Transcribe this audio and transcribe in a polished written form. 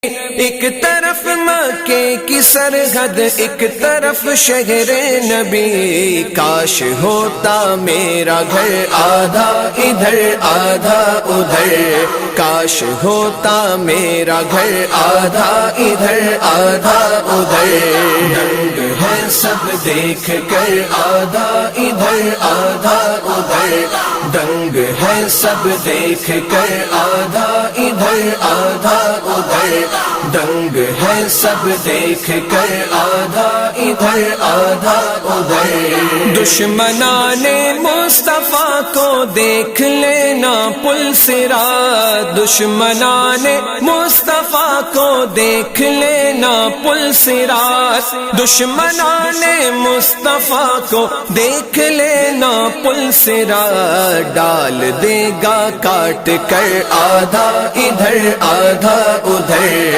ایک طرف مکے کی سرحد، ایک طرف شہر نبی، کاش ہوتا میرا گھر آدھا ادھر آدھا ادھر، کاش ہوتا میرا گھر آدھا ادھر آدھا ادھر، دنگ ہے سب دیکھ کر آدھا ادھر آدھا ادھر، دنگ ہے سب دیکھ کر آدھا ادھر آدھا ادھر، دنگ ہے سب دیکھ کر آدھا ادھر آدھا ادھر، دشمنان مصطفیٰ کو دیکھ لینا پل صراط، دشمنان مصطفیٰ کو دیکھ لینا پل صراط، دشمنان مصطفیٰ کو دیکھ لینا پل صراط، ڈال دے گا کاٹ کر آدھا ادھر آدھا ادھر،